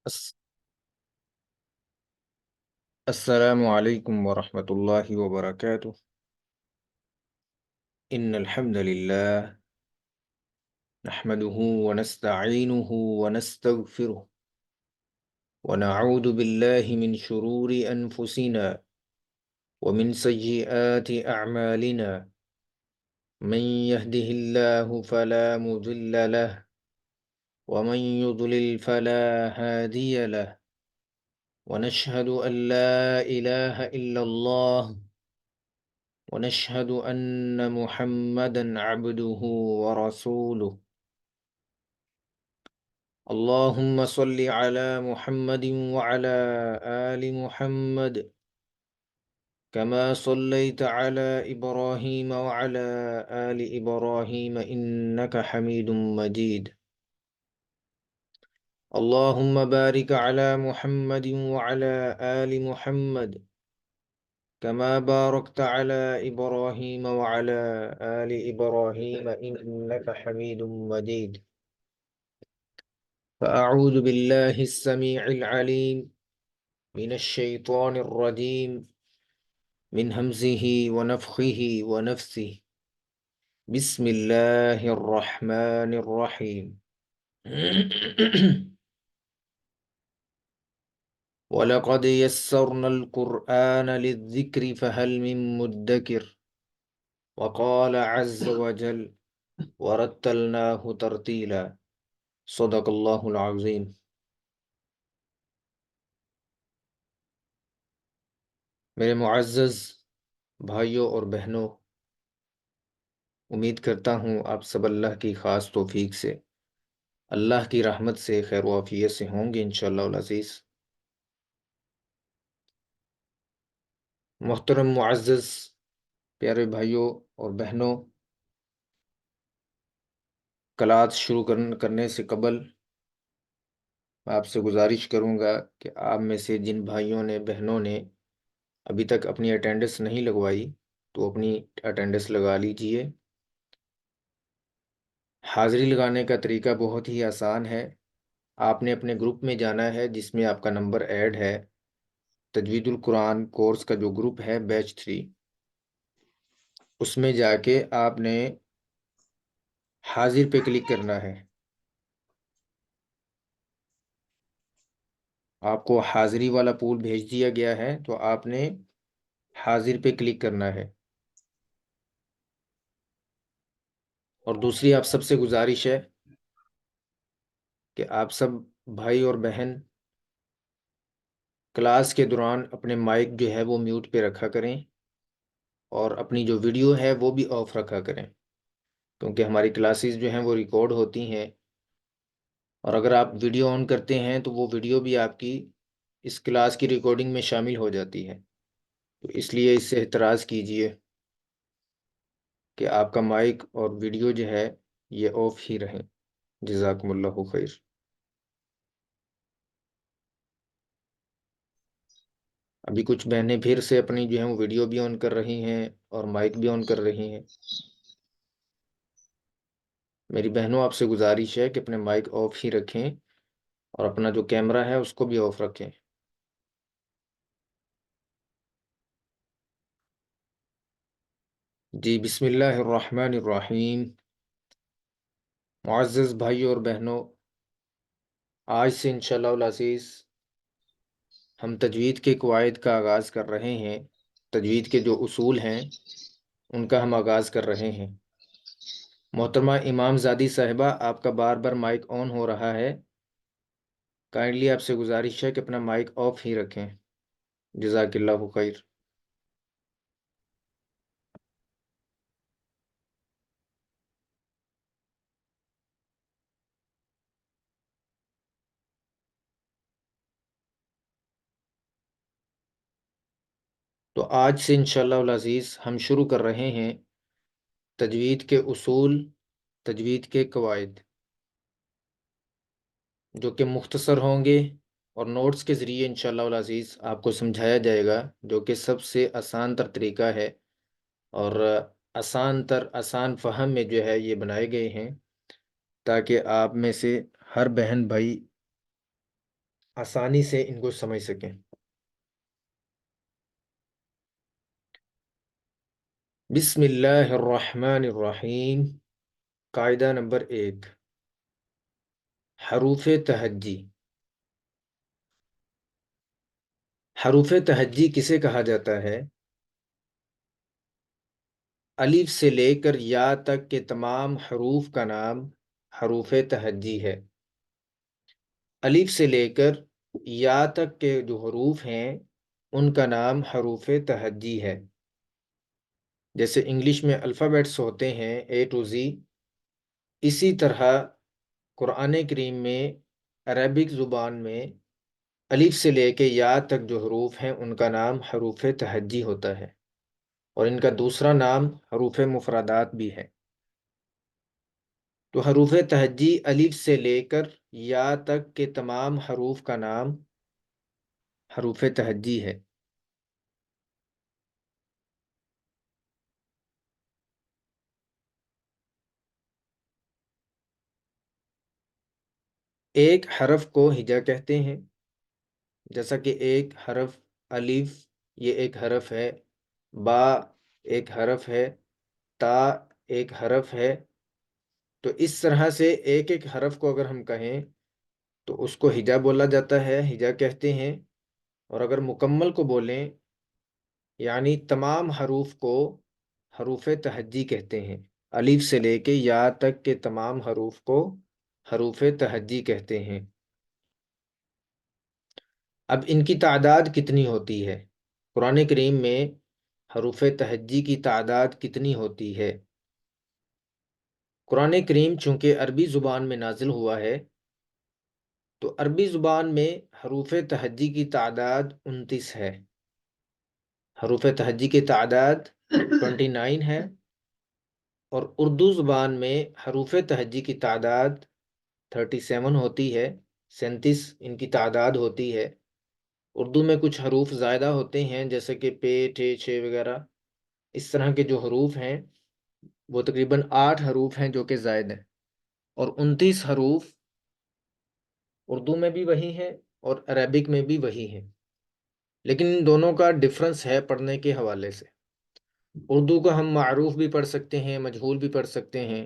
الس- السلام عليكم ورحمة الله وبركاته. إن الحمد لله نحمده ونستعينه ونستغفره ونعوذ بالله من شرور أنفسنا ومن سيئات أعمالنا. من يهده الله فلا مضل له ومن يضلل فلا هادي له، ونشهد أن لا إله إلا الله ونشهد أن محمدا عبده ورسوله. اللهم صل على محمد وعلى آل محمد كما صليت على إبراهيم وعلى آل إبراهيم إنك حميد مجيد. اللهم بارك على محمد وعلى آل محمد كما باركت على إبراهيم وعلى آل إبراهيم إنك حميد مجيد. فأعوذ بالله السميع العليم من الشيطان الرجيم من همزه ونفخه ونفثه. بسم الله الرحمن الرحيم. ولقد يسرنا القرآن للذكر فهل من مدكر. وقال عز وجل ورتلناه ترتيلا. صدق الله العظيم. میرے معزز بھائیوں اور بہنوں، امید کرتا ہوں آپ سب اللہ کی خاص توفیق سے، اللہ کی رحمت سے خیر و عافیت سے ہوں گے انشاءاللہ العزیز۔ محترم معزز پیارے بھائیوں اور بہنوں، کلات شروع کرنے سے قبل میں آپ سے گزارش کروں گا کہ آپ میں سے جن بھائیوں نے بہنوں نے ابھی تک اپنی اٹینڈنس نہیں لگوائی تو اپنی اٹینڈنس لگا لیجئے۔ حاضری لگانے کا طریقہ بہت ہی آسان ہے۔ آپ نے اپنے گروپ میں جانا ہے جس میں آپ کا نمبر ایڈ ہے، تجوید القرآن کورس کا جو گروپ ہے بیچ 3، اس میں جا کے آپ نے حاضر پہ کلک کرنا ہے۔ آپ کو حاضری والا پول بھیج دیا گیا ہے تو آپ نے حاضر پہ کلک کرنا ہے۔ اور دوسری آپ سب سے گزارش ہے کہ آپ سب بھائی اور بہن کلاس کے دوران اپنے مائک جو ہے وہ میوٹ پہ رکھا کریں اور اپنی جو ویڈیو ہے وہ بھی آف رکھا کریں، کیونکہ ہماری کلاسز جو ہیں وہ ریکارڈ ہوتی ہیں، اور اگر آپ ویڈیو آن کرتے ہیں تو وہ ویڈیو بھی آپ کی اس کلاس کی ریکارڈنگ میں شامل ہو جاتی ہے، تو اس لیے اس سے احتراز کیجئے کہ آپ کا مائک اور ویڈیو جو ہے یہ آف ہی رہیں۔ جزاکم اللہ خیر۔ ابھی کچھ بہنیں پھر سے اپنی جو ہیں وہ ویڈیو بھی آن کر رہی ہیں اور مائک بھی آن کر رہی ہیں۔ میری بہنوں آپ سے گزارش ہے کہ اپنے مائک آف ہی رکھیں اور اپنا جو کیمرہ ہے اس کو بھی آف رکھیں۔ جی بسم اللہ الرحمن الرحیم۔ معزز بھائیوں اور بہنوں، آج سے انشاءاللہ العزیز ہم تجوید کے قواعد کا آغاز کر رہے ہیں، تجوید کے جو اصول ہیں ان کا ہم آغاز کر رہے ہیں۔ محترمہ امام زادی صاحبہ، آپ کا بار بار مائک آن ہو رہا ہے، کائنڈلی آپ سے گزارش ہے کہ اپنا مائک آف ہی رکھیں۔ جزاک اللہ خیر۔ تو آج سے انشاءاللہ العزیز ہم شروع کر رہے ہیں تجوید کے اصول، تجوید کے قواعد، جو کہ مختصر ہوں گے اور نوٹس کے ذریعے انشاءاللہ العزیز آپ کو سمجھایا جائے گا، جو کہ سب سے آسان تر طریقہ ہے اور آسان فہم میں جو ہے یہ بنائے گئے ہیں، تاکہ آپ میں سے ہر بہن بھائی آسانی سے ان کو سمجھ سکیں۔ بسم اللہ الرحمن الرحیم۔ قاعدہ نمبر 1، حروف تہجی۔ حروف تہجی کسے کہا جاتا ہے؟ الف سے لے کر یا تک کے تمام حروف کا نام حروف تہجی ہے۔ الف سے لے کر یا تک کے جو حروف ہیں ان کا نام حروف تہجی ہے۔ جیسے انگلش میں الفابیٹس ہوتے ہیں A to Z، اسی طرح قرآن کریم میں عربک زبان میں الف سے لے کے یا تک جو حروف ہیں ان کا نام حروف تہجی ہوتا ہے، اور ان کا دوسرا نام حروف مفردات بھی ہے۔ تو حروف تہجی الف سے لے کر یا تک کے تمام حروف کا نام حروف تہجی ہے۔ ایک حرف کو ہجا کہتے ہیں، جیسا کہ ایک حرف الف یہ ایک حرف ہے، با ایک حرف ہے، تا ایک حرف ہے۔ تو اس طرح سے ایک ایک حرف کو اگر ہم کہیں تو اس کو ہجا بولا جاتا ہے، ہجا کہتے ہیں۔ اور اگر مکمل کو بولیں یعنی تمام حروف کو حروف تہجی کہتے ہیں۔ الف سے لے کے یا تک کے تمام حروف کو حروف تہجی کہتے ہیں۔ اب ان کی تعداد کتنی ہوتی ہے؟ قرآن کریم میں حروف تہجی کی تعداد کتنی ہوتی ہے؟ قرآن کریم چونکہ عربی زبان میں نازل ہوا ہے تو عربی زبان میں حروف تہجی کی تعداد 29 ہے۔ حروف تہجی کی تعداد 29 ہے، اور اردو زبان میں حروف تہجی کی تعداد 37 ہوتی ہے، 37 ان کی تعداد ہوتی ہے۔ اردو میں کچھ حروف زائدہ ہوتے ہیں جیسے کہ پے، ٹھے، چھے وغیرہ، اس طرح کے جو حروف ہیں وہ تقریباً 8 حروف ہیں جو کہ زائد ہیں، اور 29 حروف اردو میں بھی وہی ہیں اور عربک میں بھی وہی ہیں، لیکن ان دونوں کا ڈفرنس ہے پڑھنے کے حوالے سے۔ اردو کو ہم معروف بھی پڑھ سکتے ہیں، مجہول بھی پڑھ سکتے ہیں،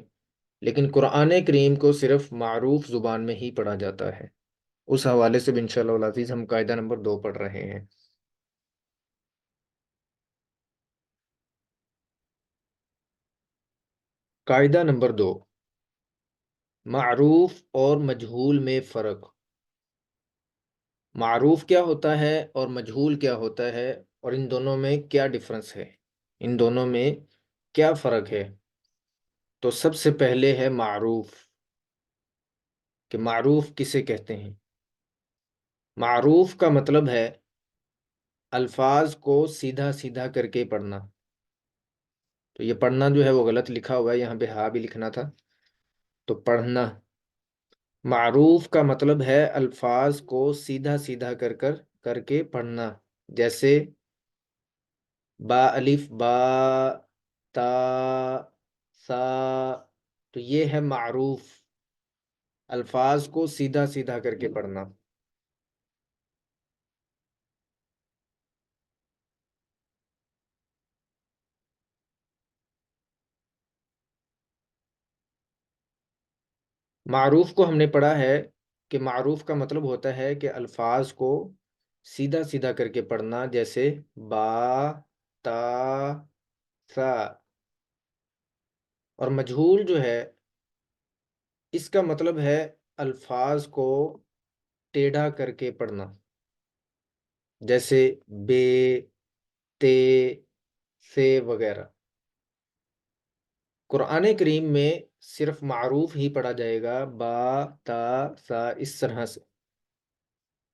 لیکن قرآن کریم کو صرف معروف زبان میں ہی پڑھا جاتا ہے۔ اس حوالے سے بھی انشاءاللہ العزیز ہم قاعدہ نمبر 2 پڑھ رہے ہیں۔ قاعدہ نمبر 2، معروف اور مجہول میں فرق۔ معروف کیا ہوتا ہے اور مجہول کیا ہوتا ہے، اور ان دونوں میں کیا ڈفرنس ہے، ان دونوں میں کیا فرق ہے؟ تو سب سے پہلے ہے معروف، کہ معروف کسے کہتے ہیں؟ معروف کا مطلب ہے الفاظ کو سیدھا سیدھا کر کے پڑھنا۔ تو یہ پڑھنا جو ہے وہ غلط لکھا ہوا ہے، یہاں پہ ہا بھی لکھنا تھا، تو پڑھنا۔ معروف کا مطلب ہے الفاظ کو سیدھا سیدھا کر کے پڑھنا، جیسے با الف با، تا سا، تو یہ ہے معروف، الفاظ کو سیدھا سیدھا کر کے پڑھنا۔ معروف کو ہم نے پڑھا ہے کہ معروف کا مطلب ہوتا ہے کہ الفاظ کو سیدھا سیدھا کر کے پڑھنا، جیسے با، تا، سا۔ اور مجہول جو ہے اس کا مطلب ہے الفاظ کو ٹیڑھا کر کے پڑھنا، جیسے بے، تے، سے وغیرہ۔ قرآن کریم میں صرف معروف ہی پڑھا جائے گا، با، تا، سا، اس طرح سے۔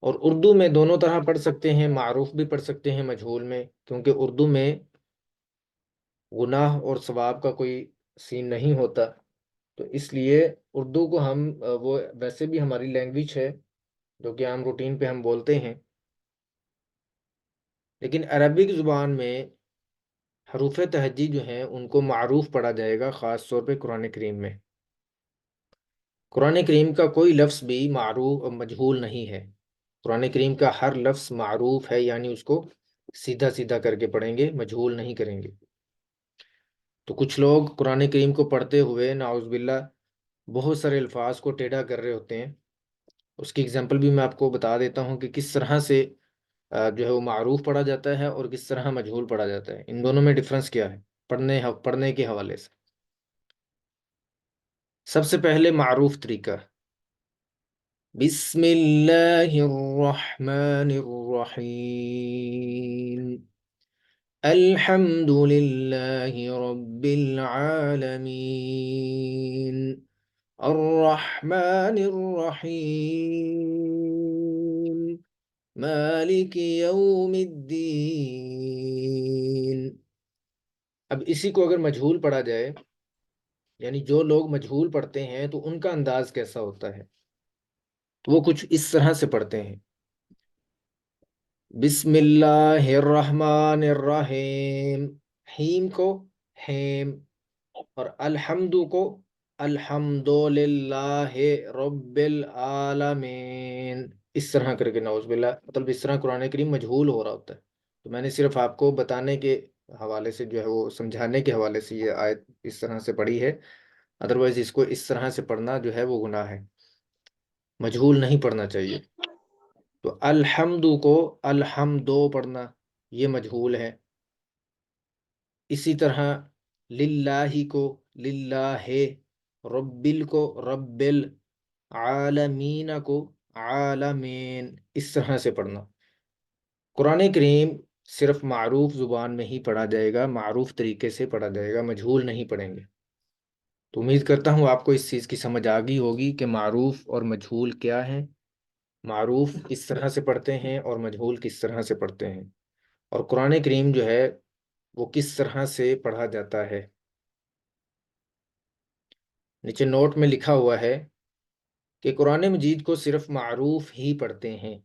اور اردو میں دونوں طرح پڑھ سکتے ہیں، معروف بھی پڑھ سکتے ہیں مجہول میں، کیونکہ اردو میں گناہ اور ثواب کا کوئی سین نہیں ہوتا، تو اس لیے اردو کو ہم وہ ویسے بھی ہماری لینگویج ہے جو کہ عام روٹین پہ ہم بولتے ہیں، لیکن عربک زبان میں حروف تہجی جو ہیں ان کو معروف پڑھا جائے گا، خاص طور پہ قرآن کریم میں۔ قرآن کریم کا کوئی لفظ بھی معروف اور مجہول نہیں ہے۔ قرآن کریم کا ہر لفظ معروف ہے، یعنی اس کو سیدھا سیدھا کر کے پڑھیں گے، مجہول نہیں کریں گے۔ تو کچھ لوگ قرآن کریم کو پڑھتے ہوئے نعوذ باللہ بہت سارے الفاظ کو ٹیڑھا کر رہے ہوتے ہیں۔ اس کی اگزامپل بھی میں آپ کو بتا دیتا ہوں کہ کس طرح سے جو ہے وہ معروف پڑھا جاتا ہے اور کس طرح مجہول پڑھا جاتا ہے، ان دونوں میں ڈفرنس کیا ہے پڑھنے کے حوالے سے۔ سب سے پہلے معروف طریقہ، بسم اللہ الرحمن الرحیم، الحمد للہ رب العالمین، الرحمن الرحیم، مالک یوم الدین۔ اب اسی کو اگر مجہول پڑھا جائے، یعنی جو لوگ مجہول پڑھتے ہیں تو ان کا انداز کیسا ہوتا ہے، تو وہ کچھ اس طرح سے پڑھتے ہیں، بسم اللہ الرحمن الرحیم، حیم کو حیم، اور الحمد کو الحمد للہ رب العالمین، اس طرح کر کے نعوذ باللہ، مطلب اس طرح قرآن کریم مجہول ہو رہا ہوتا ہے۔ تو میں نے صرف آپ کو بتانے کے حوالے سے جو ہے وہ سمجھانے کے حوالے سے یہ آیت اس طرح سے پڑھی ہے، ادروائز اس کو اس طرح سے پڑھنا جو ہے وہ گناہ ہے، مجہول نہیں پڑھنا چاہیے۔ تو الحمد کو الحمدو پڑھنا یہ مجہول ہے۔ اسی طرح للہ کو للہ، ربل کو رب العالمین کو عالمین، اس طرح سے پڑھنا۔ قرآن کریم صرف معروف زبان میں ہی پڑھا جائے گا، معروف طریقے سے پڑھا جائے گا، مجہول نہیں پڑھیں گے۔ تو امید کرتا ہوں آپ کو اس چیز کی سمجھ آ گئی ہوگی کہ معروف اور مجہول کیا ہے، معروف کس طرح سے پڑھتے ہیں اور مجہول کس طرح سے پڑھتے ہیں، اور قرآن کریم جو ہے وہ کس طرح سے پڑھا جاتا ہے۔ نیچے نوٹ میں لکھا ہوا ہے کہ قرآن مجید کو صرف معروف ہی پڑھتے ہیں۔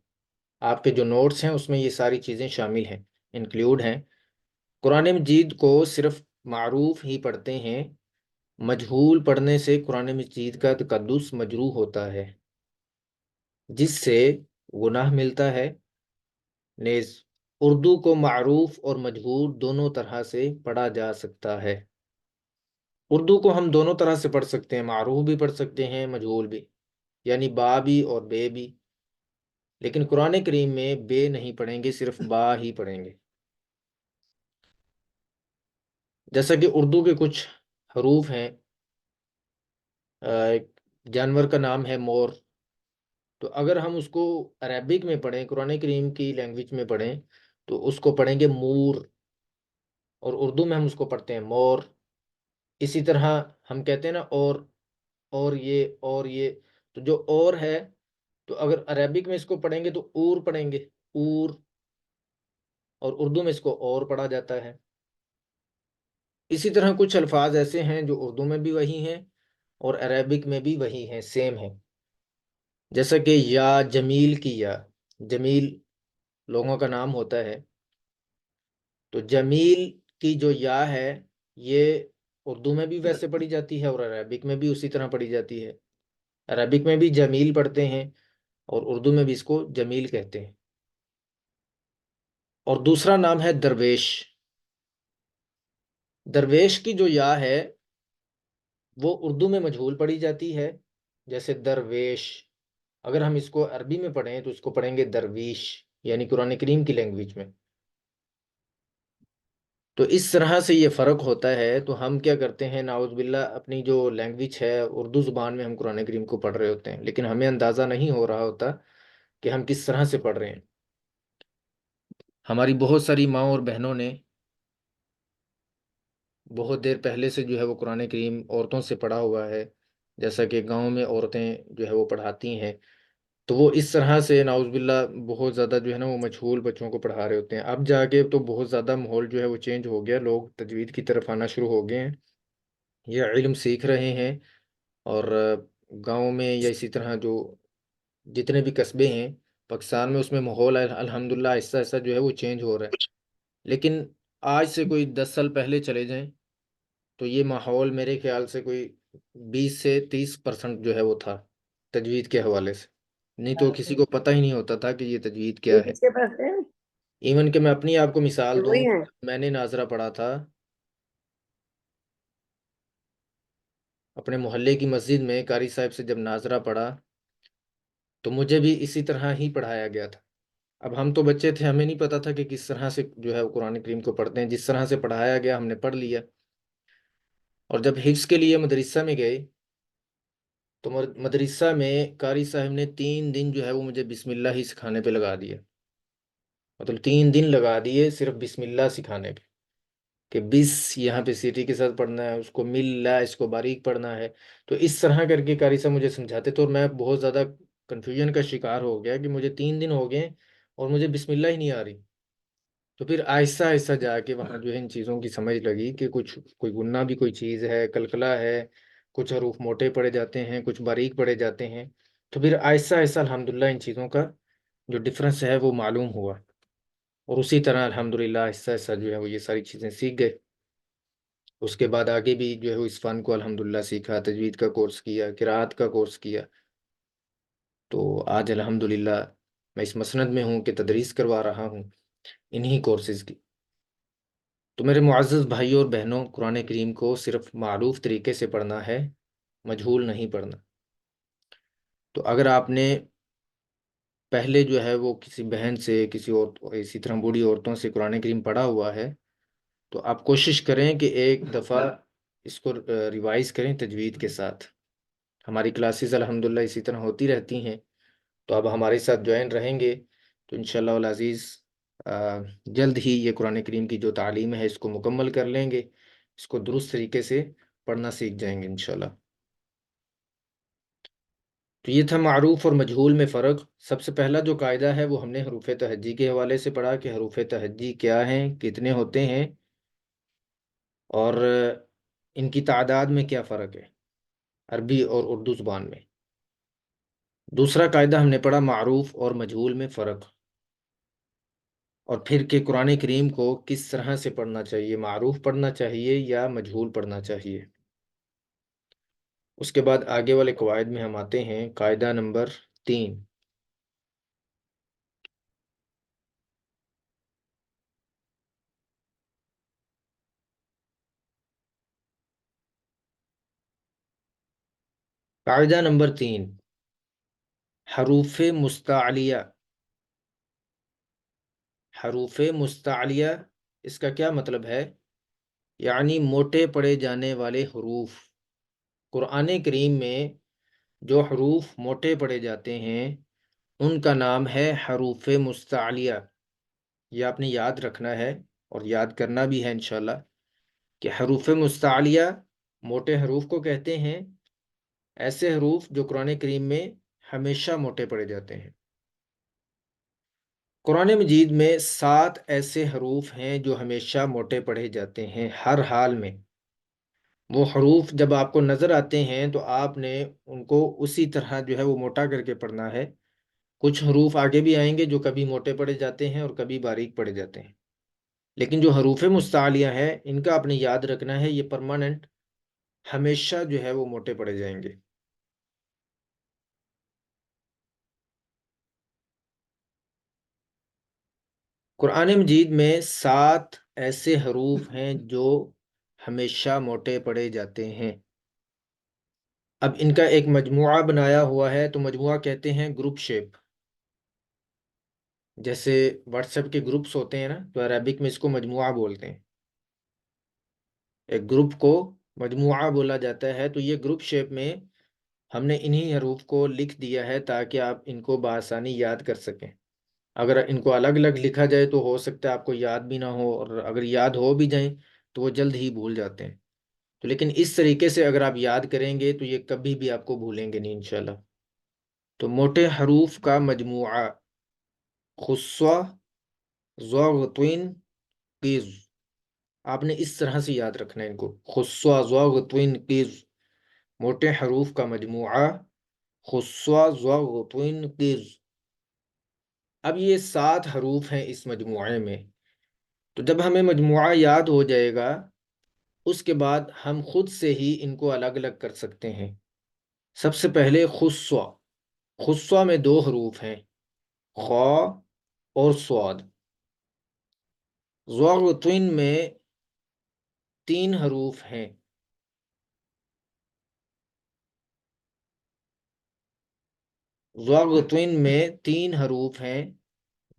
آپ کے جو نوٹس ہیں اس میں یہ ساری چیزیں شامل ہیں، انکلیوڈ ہیں۔ قرآن مجید کو صرف معروف ہی پڑھتے ہیں، مجہول پڑھنے سے قرآن مجید کا تقدس مجروح ہوتا ہے، جس سے گناہ ملتا ہے۔ نیز اردو کو معروف اور مجہول دونوں طرح سے پڑھا جا سکتا ہے۔ اردو کو ہم دونوں طرح سے پڑھ سکتے ہیں، معروف بھی پڑھ سکتے ہیں، مجہول بھی، یعنی با بھی اور بے بھی، لیکن قرآن کریم میں بے نہیں پڑھیں گے، صرف با ہی پڑھیں گے۔ جیسا کہ اردو کے کچھ حروف ہیں، ایک جانور کا نام ہے مور، تو اگر ہم اس کو عربک میں پڑھیں، قرآن کریم کی لینگویج میں پڑھیں، تو اس کو پڑھیں گے مور، اور اردو میں ہم اس کو پڑھتے ہیں مور۔ اسی طرح ہم کہتے ہیں نا اور یہ تو جو اور ہے، تو اگر عربک میں اس کو پڑھیں گے تو اور پڑھیں گے، اور، اور اردو میں اس کو اور پڑھا جاتا ہے۔ اسی طرح کچھ الفاظ ایسے ہیں جو اردو میں بھی وہی ہیں اور عربک میں بھی وہی ہیں، سیم ہیں، جیسا کہ یا جمیل کی یا، جمیل لوگوں کا نام ہوتا ہے، تو جمیل کی جو یا ہے یہ اردو میں بھی ویسے پڑھی جاتی ہے اور عربک میں بھی اسی طرح پڑھی جاتی ہے۔ عربک میں بھی جمیل پڑھتے ہیں اور اردو میں بھی اس کو جمیل کہتے ہیں۔ اور دوسرا نام ہے درویش۔ درویش کی جو یا ہے وہ اردو میں مجہول پڑھی جاتی ہے، جیسے درویش، اگر ہم اس کو عربی میں پڑھیں تو اس کو پڑھیں گے درویش، یعنی قرآن کریم کی لینگویج میں۔ تو اس طرح سے یہ فرق ہوتا ہے، تو ہم کیا کرتے ہیں نعوذ باللہ، اپنی جو لینگویج ہے اردو زبان میں ہم قرآن کریم کو پڑھ رہے ہوتے ہیں، لیکن ہمیں اندازہ نہیں ہو رہا ہوتا کہ ہم کس طرح سے پڑھ رہے ہیں۔ ہماری بہت ساری ماں اور بہنوں نے بہت دیر پہلے سے جو ہے وہ قرآن کریم عورتوں سے پڑھا ہوا ہے، جیسا کہ گاؤں میں عورتیں جو ہے وہ پڑھاتی ہیں، تو وہ اس طرح سے نعوذ باللہ بہت زیادہ جو ہے نا وہ مجہول بچوں کو پڑھا رہے ہوتے ہیں۔ اب جا کے تو بہت زیادہ ماحول جو ہے وہ چینج ہو گیا، لوگ تجوید کی طرف آنا شروع ہو گئے ہیں، یہ علم سیکھ رہے ہیں، اور گاؤں میں یا اسی طرح جو جتنے بھی قصبے ہیں پاکستان میں، اس میں ماحول الحمدللہ آہستہ آہستہ جو ہے وہ چینج ہو رہا ہے۔ لیکن آج سے کوئی 10 سال پہلے چلے جائیں تو یہ ماحول میرے خیال سے کوئی 20 سے 30% جو ہے وہ تھا تجوید کے حوالے سے۔ نہیں تو کسی کو پتہ ہی نہیں ہوتا تھا کہ یہ تجوید کیا یہ ہے۔ کس کے پاس ہے؟ ایون کہ میں اپنی آپ کو یہ مثال دوں، وہی ہے؟ میں نے ناظرہ پڑھا تھا اپنے محلے کی مسجد میں، قاری صاحب سے جب ناظرہ پڑھا تو مجھے بھی اسی طرح ہی پڑھایا گیا تھا۔ اب ہم تو بچے تھے، ہمیں نہیں پتا تھا کہ کس طرح سے جو ہے وہ قرآن کریم کو پڑھتے ہیں، جس طرح سے پڑھایا گیا ہم نے پڑھ لیا۔ اور جب حفظ کے لیے مدرسہ میں گئے تو مدرسہ میں قاری صاحب نے 3 دن جو ہے وہ مجھے بسم اللہ ہی سکھانے پہ لگا دیا، مطلب 3 دن لگا دیے صرف بسم اللہ سکھانے پہ، کہ بس یہاں پہ سیٹی کے ساتھ پڑھنا ہے، اس کو مل لا اس کو باریک پڑھنا ہے۔ تو اس طرح کر کے قاری صاحب مجھے سمجھاتے تھے، اور میں بہت زیادہ کنفیوژن کا شکار ہو گیا کہ مجھے 3 دن ہو گئے اور مجھے بسم اللہ ہی نہیں آ رہی۔ تو پھر آہستہ آہستہ جا کے وہاں جو ہے ان چیزوں کی سمجھ لگی کہ کچھ کوئی گننا بھی کوئی چیز ہے، کلکلا ہے، کچھ حروف موٹے پڑے جاتے ہیں، کچھ باریک پڑے جاتے ہیں۔ تو پھر آہستہ آہستہ الحمدللہ ان چیزوں کا جو ڈفرنس ہے وہ معلوم ہوا، اور اسی طرح الحمدللہ آہستہ آہستہ جو ہے وہ یہ ساری چیزیں سیکھ گئے۔ اس کے بعد آگے بھی جو ہے وہ اس فن کو الحمدللہ سیکھا، تجوید کا کورس کیا، قرات کا کورس کیا۔ تو آج الحمدللہ میں اس مسند میں ہوں کہ تدریس کروا رہا ہوں انہی کورسز کی۔ تو میرے معزز بھائیوں اور بہنوں، قرآن کریم کو صرف معروف طریقے سے پڑھنا ہے، مجہول نہیں پڑھنا۔ تو اگر آپ نے پہلے جو ہے وہ کسی بہن سے، کسی اور اسی طرح بوڑھی عورتوں سے قرآن کریم پڑھا ہوا ہے، تو آپ کوشش کریں کہ ایک دفعہ اس کو ریوائز کریں تجوید کے ساتھ۔ ہماری کلاسز الحمدللہ اسی طرح ہوتی رہتی ہیں، تو اب ہمارے ساتھ جوائن رہیں گے تو انشاءاللہ العزیز جلد ہی یہ قرآن کریم کی جو تعلیم ہے اس کو مکمل کر لیں گے، اس کو درست طریقے سے پڑھنا سیکھ جائیں گے انشاءاللہ۔ تو یہ تھا معروف اور مجہول میں فرق۔ سب سے پہلا جو قاعدہ ہے وہ ہم نے حروف تہجی کے حوالے سے پڑھا کہ حروف تہجی کیا ہیں، کتنے ہوتے ہیں، اور ان کی تعداد میں کیا فرق ہے عربی اور اردو زبان میں۔ دوسرا قاعدہ ہم نے پڑھا معروف اور مجہول میں فرق، اور پھر کہ قرآن کریم کو کس طرح سے پڑھنا چاہیے، معروف پڑھنا چاہیے یا مجہول پڑھنا چاہیے۔ اس کے بعد آگے والے قواعد میں ہم آتے ہیں، قاعدہ نمبر 3۔ قاعدہ نمبر 3، حروف مستعلیہ۔ حروف مستعلیہ اس کا کیا مطلب ہے؟ یعنی موٹے پڑے جانے والے حروف۔ قرآن کریم میں جو حروف موٹے پڑے جاتے ہیں ان کا نام ہے حروف مستعلیہ۔ یہ آپ نے یاد رکھنا ہے اور یاد کرنا بھی ہے انشاءاللہ کہ حروف مستعلیہ موٹے حروف کو کہتے ہیں، ایسے حروف جو قرآن کریم میں ہمیشہ موٹے پڑے جاتے ہیں۔ قرآن مجید میں 7 ایسے حروف ہیں جو ہمیشہ موٹے پڑھے جاتے ہیں ہر حال میں۔ وہ حروف جب آپ کو نظر آتے ہیں تو آپ نے ان کو اسی طرح جو ہے وہ موٹا کر کے پڑھنا ہے۔ کچھ حروف آگے بھی آئیں گے جو کبھی موٹے پڑے جاتے ہیں اور کبھی باریک پڑے جاتے ہیں، لیکن جو حروف مستعلیہ ہیں ان کا آپ نے یاد رکھنا ہے، یہ پرماننٹ ہمیشہ جو ہے وہ موٹے پڑے جائیں گے۔ قرآن مجید میں 7 ایسے حروف ہیں جو ہمیشہ موٹے پڑے جاتے ہیں۔ اب ان کا ایک مجموعہ بنایا ہوا ہے، تو مجموعہ کہتے ہیں گروپ شیپ۔ جیسے واٹس ایپ کے گروپس ہوتے ہیں نا، تو عربک میں اس کو مجموعہ بولتے ہیں۔ ایک گروپ کو مجموعہ بولا جاتا ہے، تو یہ گروپ شیپ میں ہم نے انہی حروف کو لکھ دیا ہے تاکہ آپ ان کو بآسانی یاد کر سکیں۔ اگر ان کو الگ الگ لکھا جائے تو ہو سکتا ہے آپ کو یاد بھی نہ ہو، اور اگر یاد ہو بھی جائیں تو وہ جلد ہی بھول جاتے ہیں۔ تو لیکن اس طریقے سے اگر آپ یاد کریں گے تو یہ کبھی بھی آپ کو بھولیں گے نہیں انشاءاللہ۔ تو موٹے حروف کا مجموعہ خصوہ ضغطین قیز، آپ نے اس طرح سے یاد رکھنا ہے ان کو، خصوہ ضغطین قیز، موٹے حروف کا مجموعہ خصوہ ضغطین قیز۔ اب یہ 7 حروف ہیں اس مجموعے میں، تو جب ہمیں مجموعہ یاد ہو جائے گا اس کے بعد ہم خود سے ہی ان کو الگ الگ کر سکتے ہیں۔ سب سے پہلے خصوہ، خصوہ میں 2 حروف ہیں، خا اور صاد۔ ضغطن میں 3 حروف ہیں، ضغطن میں 3 حروف ہیں،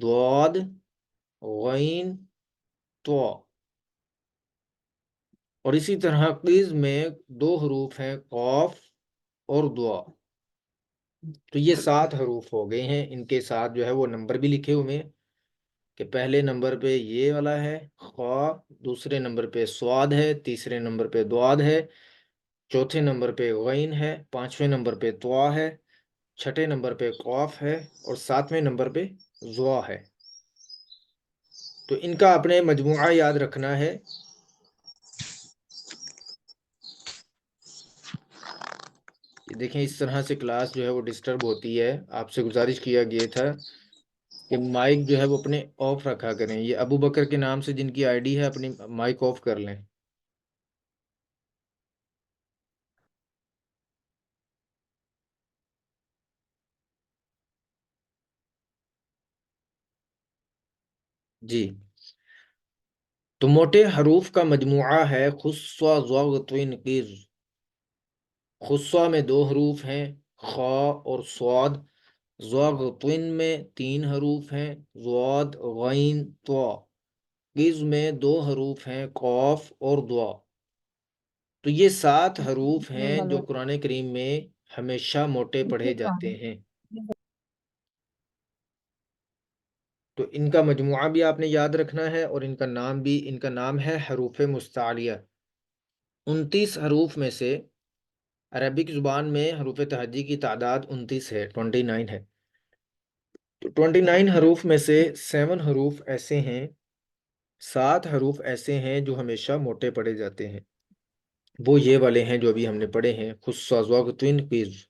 ضاد، غین، تو۔ اور اسی طرح قز میں 2 حروف ہیں، قاف اور دعا۔ تو یہ 7 حروف ہو گئے ہیں، ان کے ساتھ جو ہے وہ نمبر بھی لکھے ہوئے ہیں کہ پہلے نمبر پہ یہ والا ہے خا، دوسرے نمبر پہ سواد ہے، تیسرے نمبر پہ دعاد ہے، چوتھے نمبر پہ غین ہے، پانچویں نمبر پہ طوا ہے، چھٹے نمبر پہ قاف ہے، اور ساتویں نمبر پہ ضوا ہے۔ تو ان کا اپنے مجموعہ یاد رکھنا ہے۔ یہ دیکھیں اس طرح سے کلاس جو ہے وہ ڈسٹرب ہوتی ہے، آپ سے گزارش کیا گیا تھا کہ مائک جو ہے وہ اپنے آف رکھا کریں۔ یہ ابو بکر کے نام سے جن کی آئی ڈی ہے اپنی مائک آف کر لیں۔ جی، تو موٹے حروف کا مجموعہ ہے خصوہ، ضغطن، قز۔ خصوہ میں 2 حروف ہیں، خا اور صاد۔ ضغطن میں 3 حروف ہیں، ضاد، غین، طا۔ قز میں 2 حروف ہیں، قاف اور دعا۔ تو یہ 7 حروف ہیں جو قرآن کریم میں ہمیشہ موٹے پڑھے جاتے ہیں۔ تو ان کا مجموعہ بھی آپ نے یاد رکھنا ہے، اور ان کا نام بھی، ان کا نام ہے حروف مستعلیہ۔ 29 حروف میں سے عربک زبان میں حروف تہجی کی تعداد 29 ہے، 29 ہے۔ تو 29 حروف میں سے 7 حروف ایسے ہیں، 7 حروف ایسے ہیں جو ہمیشہ موٹے پڑھے جاتے ہیں۔ وہ یہ والے ہیں جو ابھی ہم نے پڑھے ہیں، خصوہ، ضغطن، قز۔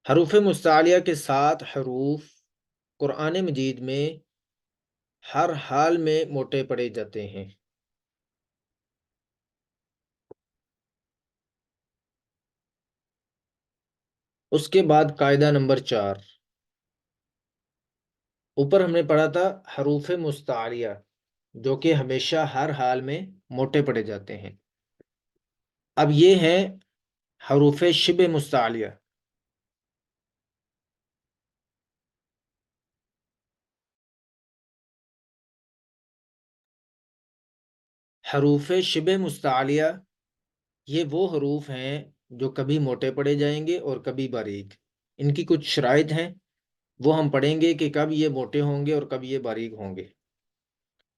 حروف مستعلیہ کے 7 حروف قرآن مجید میں ہر حال میں موٹے پڑے جاتے ہیں۔ اس کے بعد قاعدہ نمبر 4، اوپر ہم نے پڑھا تھا حروف مستعلیہ جو کہ ہمیشہ ہر حال میں موٹے پڑے جاتے ہیں۔ اب یہ ہیں حروف شبہ مستعلیہ۔ حروف شبہ مستعلیہ یہ وہ حروف ہیں جو کبھی موٹے پڑے جائیں گے اور کبھی باریک۔ ان کی کچھ شرائط ہیں، وہ ہم پڑھیں گے کہ کب یہ موٹے ہوں گے اور کب یہ باریک ہوں گے۔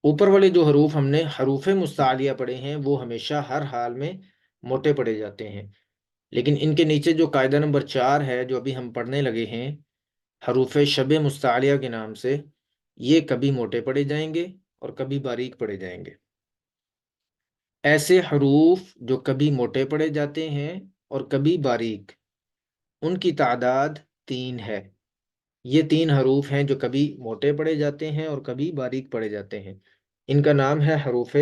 اوپر والے جو حروف ہم نے حروف مستعلیہ پڑھے ہیں وہ ہمیشہ ہر حال میں موٹے پڑے جاتے ہیں، لیکن ان کے نیچے جو قاعدہ نمبر 4 ہے جو ابھی ہم پڑھنے لگے ہیں حروف شبہ مستعلیہ کے نام سے، یہ کبھی موٹے پڑے جائیں گے اور کبھی باریک پڑے جائیں گے۔ ایسے حروف جو کبھی موٹے پڑے جاتے ہیں اور کبھی باریک، ان کی تعداد 3 ہے۔ یہ 3 حروف ہیں جو کبھی موٹے پڑے جاتے ہیں اور کبھی باریک پڑے جاتے ہیں، ان کا نام ہے حروف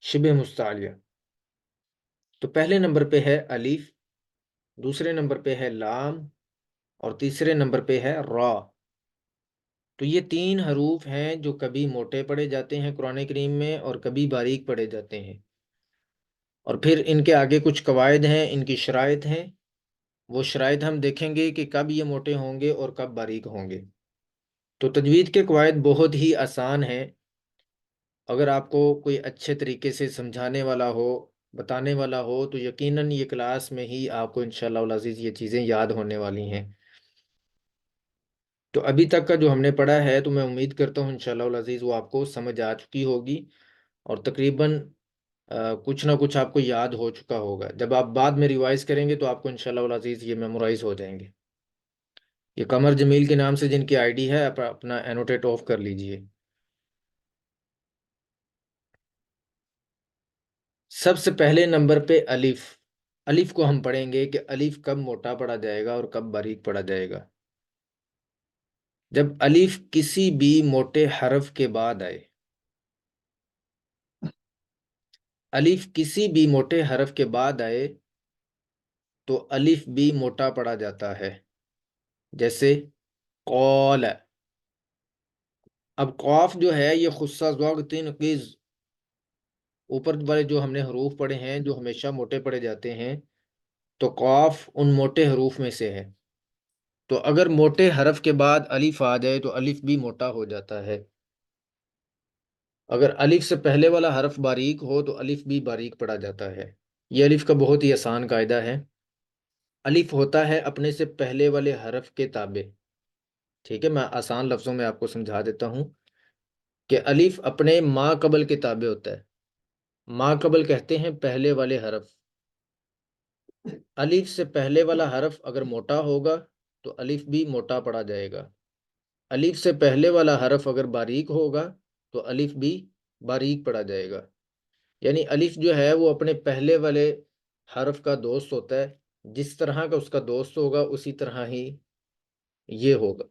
شبہ مستعلیہ۔ تو پہلے نمبر پہ ہے الف، دوسرے نمبر پہ ہے لام، اور تیسرے نمبر پہ ہے را۔ تو یہ 3 حروف ہیں جو کبھی موٹے پڑے جاتے ہیں قرآن کریم میں اور کبھی باریک پڑے جاتے ہیں۔ اور پھر ان کے آگے کچھ قواعد ہیں، ان کی شرائط ہیں، وہ شرائط ہم دیکھیں گے کہ کب یہ موٹے ہوں گے اور کب باریک ہوں گے۔ تو تجوید کے قواعد بہت ہی آسان ہیں، اگر آپ کو کوئی اچھے طریقے سے سمجھانے والا ہو، بتانے والا ہو، تو یقیناً یہ کلاس میں ہی آپ کو انشاءاللہ العزیز یہ چیزیں یاد ہونے والی ہیں۔ تو ابھی تک کا جو ہم نے پڑھا ہے تو میں امید کرتا ہوں انشاءاللہ العزیز وہ آپ کو سمجھ آ چکی ہوگی، اور تقریباً کچھ نہ کچھ آپ کو یاد ہو چکا ہوگا۔ جب آپ بعد میں ریوائز کریں گے تو آپ کو انشاءاللہ العزیز یہ میمورائز ہو جائیں گے۔ یہ قمر جمیل کے نام سے جن کی آئی ڈی ہے آپ اپنا اینوٹیٹ آف کر لیجئے۔ سب سے پہلے نمبر پہ الف۔ الف کو ہم پڑھیں گے کہ الف کب موٹا پڑھا جائے گا اور کب باریک پڑھا جائے گا۔ جب الف کسی بھی موٹے حرف کے بعد آئے، الف کسی بھی موٹے حرف کے بعد آئے تو الف بھی موٹا پڑا جاتا ہے، جیسے قول۔ اب قاف جو ہے یہ خصہ ضاد تین قیز، اوپر والے جو ہم نے حروف پڑھے ہیں جو ہمیشہ موٹے پڑے جاتے ہیں، تو قاف ان موٹے حروف میں سے ہے، تو اگر موٹے حرف کے بعد الف آ جائے تو الف بھی موٹا ہو جاتا ہے۔ اگر الف سے پہلے والا حرف باریک ہو تو الف بھی باریک پڑا جاتا ہے۔ یہ الف کا بہت ہی آسان قاعدہ ہے۔ الف ہوتا ہے اپنے سے پہلے والے حرف کے تابع، ٹھیک ہے، میں آسان لفظوں میں آپ کو سمجھا دیتا ہوں کہ الف اپنے ما قبل کے تابع ہوتا ہے۔ ما قبل کہتے ہیں پہلے والے حرف۔ الف سے پہلے والا حرف اگر موٹا ہوگا تو الف بھی موٹا پڑا جائے گا، الف سے پہلے والا حرف اگر باریک ہوگا تو الف بھی باریک پڑا جائے گا۔ یعنی الف جو ہے وہ اپنے پہلے والے حرف کا دوست ہوتا ہے، جس طرح کا اس کا دوست ہوگا اسی طرح ہی یہ ہوگا،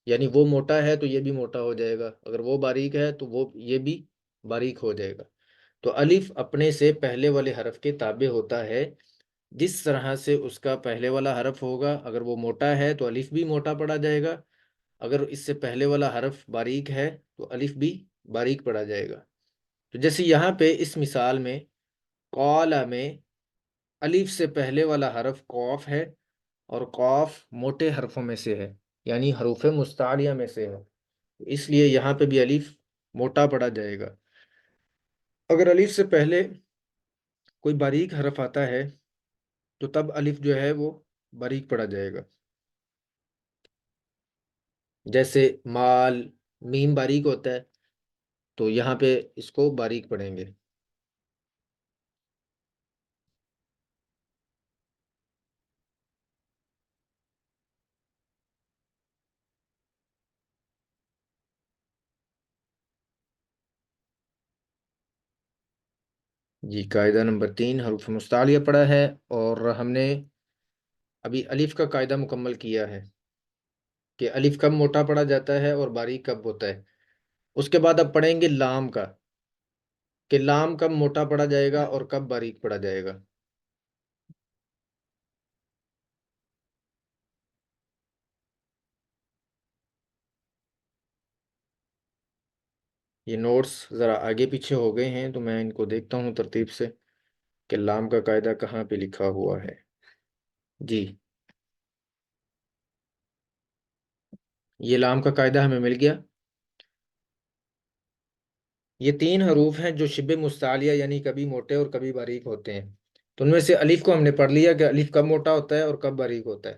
یعنی وہ موٹا ہے تو یہ بھی موٹا ہو جائے گا، اگر وہ باریک ہے تو یہ بھی باریک ہو جائے گا۔ تو الف اپنے سے پہلے والے حرف کے تابع ہوتا ہے، جس طرح سے اس کا پہلے والا حرف ہوگا، اگر وہ موٹا ہے تو الف بھی موٹا پڑا جائے گا، اگر اس سے پہلے والا حرف باریک ہے تو الف بھی باریک پڑا جائے گا۔ تو جیسے یہاں پہ اس مثال میں قال میں الف سے پہلے والا حرف قاف ہے، اور قاف موٹے حرفوں میں سے ہے، یعنی حروف مستعلیہ میں سے ہے، اس لیے یہاں پہ بھی الف موٹا پڑا جائے گا۔ اگر الف سے پہلے کوئی باریک حرف آتا ہے تو تب الف جو ہے وہ باریک پڑا جائے گا، جیسے مال، میم باریک ہوتا ہے تو یہاں پہ اس کو باریک پڑھیں گے۔ جی، قاعدہ نمبر 3 حروف مستعلیہ پڑھا ہے، اور ہم نے ابھی الف کا قاعدہ مکمل کیا ہے کہ الف کب موٹا پڑا جاتا ہے اور باریک کب ہوتا ہے۔ اس کے بعد اب پڑھیں گے لام کا، کہ لام کب موٹا پڑا جائے گا اور کب باریک پڑا جائے گا۔ یہ نوٹس ذرا آگے پیچھے ہو گئے ہیں تو میں ان کو دیکھتا ہوں ترتیب سے کہ لام کا قاعدہ کہاں پہ لکھا ہوا ہے۔ جی، یہ لام کا قاعدہ ہمیں مل گیا۔ یہ 3 حروف ہیں جو شبہ مستعلیہ یعنی کبھی موٹے اور کبھی باریک ہوتے ہیں، تو ان میں سے الف کو ہم نے پڑھ لیا کہ الف کب موٹا ہوتا ہے اور کب باریک ہوتا ہے۔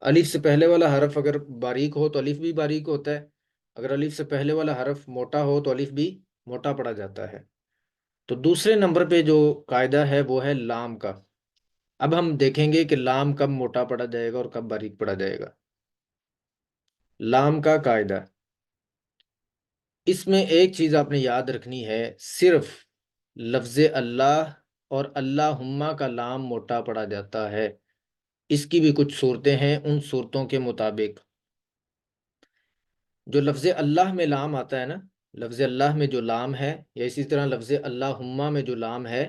الف سے پہلے والا حرف اگر باریک ہو تو الف بھی باریک ہوتا ہے، اگر الف سے پہلے والا حرف موٹا ہو تو الف بھی موٹا پڑا جاتا ہے۔ تو دوسرے نمبر پہ جو قاعدہ ہے وہ ہے لام کا۔ اب ہم دیکھیں گے کہ لام کب موٹا پڑا جائے گا اور کب باریک پڑا جائے گا۔ لام کا قاعدہ، اس میں ایک چیز آپ نے یاد رکھنی ہے، صرف لفظ اللہ اور اللہم کا لام موٹا پڑا جاتا ہے۔ اس کی بھی کچھ صورتیں ہیں، ان صورتوں کے مطابق جو لفظ اللہ میں لام آتا ہے نا، لفظ اللہ میں جو لام ہے، یا اسی طرح لفظ اللہم میں جو لام ہے،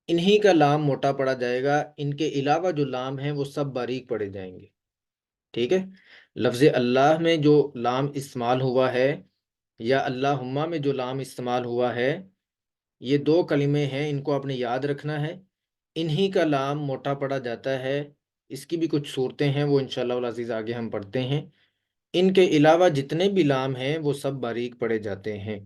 انہی کا لام موٹا پڑا جائے گا، ان کے علاوہ جو لام ہیں وہ سب باریک پڑے جائیں گے، ٹھیک ہے۔ لفظ اللہ میں جو لام استعمال ہوا ہے یا اللہم میں جو لام استعمال ہوا ہے، یہ 2 کلمے ہیں، ان کو آپ نے یاد رکھنا ہے، انہی کا لام موٹا پڑا جاتا ہے۔ اس کی بھی کچھ صورتیں ہیں، وہ انشاءاللہ العزیز آگے ہم پڑھتے ہیں۔ ان کے علاوہ جتنے بھی لام ہیں وہ سب باریک پڑے جاتے ہیں۔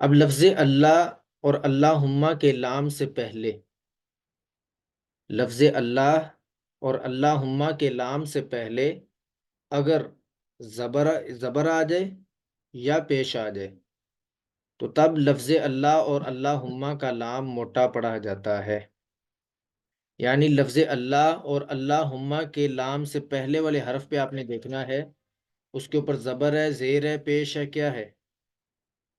اب لفظ اللہ اور اللہم کے لام سے پہلے، لفظ اللہ اور اللہم کے لام سے پہلے اگر زبر آ جائے یا پیش آ جائے تو تب لفظ اللہ اور اللہم کا لام موٹا پڑا جاتا ہے۔ یعنی لفظ اللہ اور اللہم کے لام سے پہلے والے حرف پہ آپ نے دیکھنا ہے، اس کے اوپر زبر ہے، زیر ہے، پیش ہے، کیا ہے؟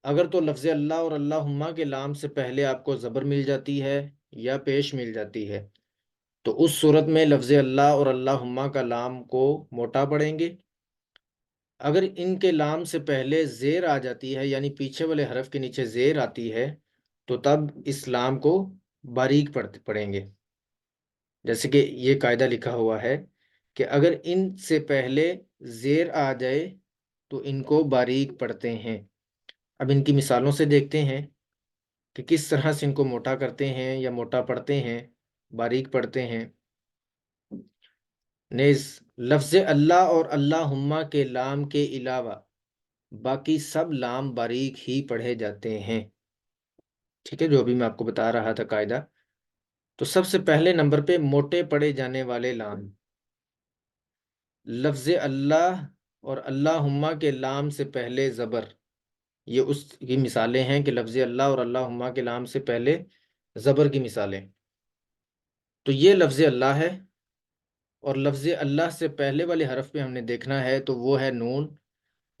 اگر تو لفظ اللہ اور اللہم کے لام سے پہلے آپ کو زبر مل جاتی ہے یا پیش مل جاتی ہے تو اس صورت میں لفظ اللہ اور اللہم کا لام کو موٹا پڑھیں گے۔ اگر ان کے لام سے پہلے زیر آ جاتی ہے یعنی پیچھے والے حرف کے نیچے زیر آتی ہے تو تب اس لام کو باریک پڑھیں گے۔ جیسے کہ یہ قاعدہ لکھا ہوا ہے کہ اگر ان سے پہلے زیر آ جائے تو ان کو باریک پڑھتے ہیں۔ اب ان کی مثالوں سے دیکھتے ہیں کہ کس طرح سے ان کو موٹا کرتے ہیں یا موٹا پڑھتے ہیں، باریک پڑھتے ہیں۔ نیز لفظ اللہ اور اللہم کے لام کے علاوہ باقی سب لام باریک ہی پڑھے جاتے ہیں۔ ٹھیک ہے، جو ابھی میں آپ کو بتا رہا تھا قاعدہ۔ تو سب سے پہلے نمبر پہ موٹے پڑھے جانے والے لام، لفظ اللہ اور اللہم کے لام سے پہلے زبر، یہ اس کی مثالیں ہیں کہ لفظ اللہ اور اللہم کے لام سے پہلے زبر کی مثالیں۔ تو یہ لفظ اللہ ہے، اور لفظ اللہ سے پہلے والے حرف پہ ہم نے دیکھنا ہے تو وہ ہے نون،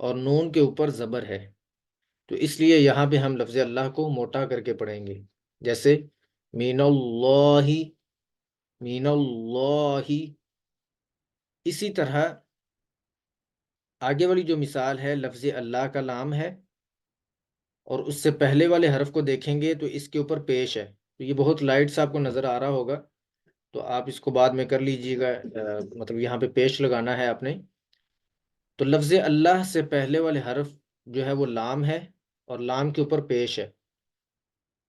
اور نون کے اوپر زبر ہے، تو اس لیے یہاں پہ ہم لفظ اللہ کو موٹا کر کے پڑھیں گے، جیسے مین اللہ، مین اللہ۔ اسی طرح آگے والی جو مثال ہے لفظ اللہ کا لام ہے، اور اس سے پہلے والے حرف کو دیکھیں گے تو اس کے اوپر پیش ہے، تو یہ بہت لائٹ سا آپ کو نظر آ رہا ہوگا، تو آپ اس کو بعد میں کر لیجئے گا، مطلب یہاں پہ پیش لگانا ہے آپ نے۔ تو لفظ اللہ سے پہلے والے حرف جو ہے وہ لام ہے، اور لام کے اوپر پیش ہے،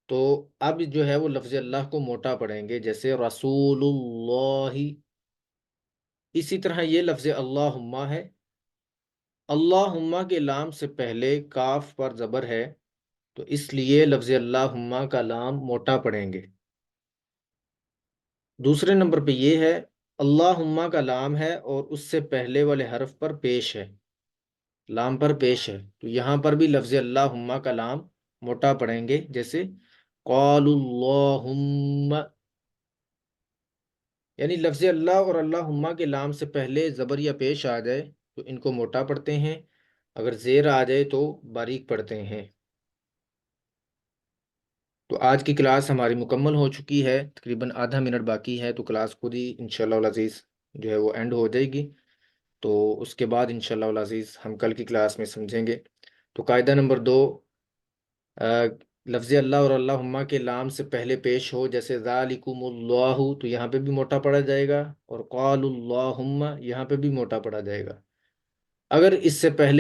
تو اب جو ہے وہ لفظ اللہ کو موٹا پڑھیں گے، جیسے رسول اللہ۔ اسی طرح یہ لفظ اللہم ہے، اللہم کے لام سے پہلے کاف پر زبر ہے، تو اس لیے لفظ اللہم کا لام موٹا پڑھیں گے۔ دوسرے نمبر پہ یہ ہے اللہم کا لام ہے اور اس سے پہلے والے حرف پر پیش ہے، لام پر پیش ہے، تو یہاں پر بھی لفظ اللہم کا لام موٹا پڑھیں گے، جیسے قالوا اللہم، یعنی لفظ اللہ اور اللہم کے لام سے پہلے زبر یا پیش آ جائے تو ان کو موٹا پڑھتے ہیں، اگر زیر آ جائے تو باریک پڑھتے ہیں۔ تو آج کی کلاس ہماری مکمل ہو چکی ہے، تقریباً آدھا منٹ باقی ہے، تو کلاس خود ہی انشاءاللہ العزیز جو ہے وہ اینڈ ہو جائے گی، تو اس کے بعد انشاءاللہ العزیز ہم کل کی کلاس میں سمجھیں گے۔ تو قاعدہ نمبر 2، لفظ اللہ اور اللہم کے لام سے پہلے پیش ہو، جیسے ذالکم اللہ، تو یہاں پہ بھی موٹا پڑا جائے گا، اور قالوا اللہم یہاں پہ بھی موٹا پڑا جائے گا۔ اگر اس سے پہلے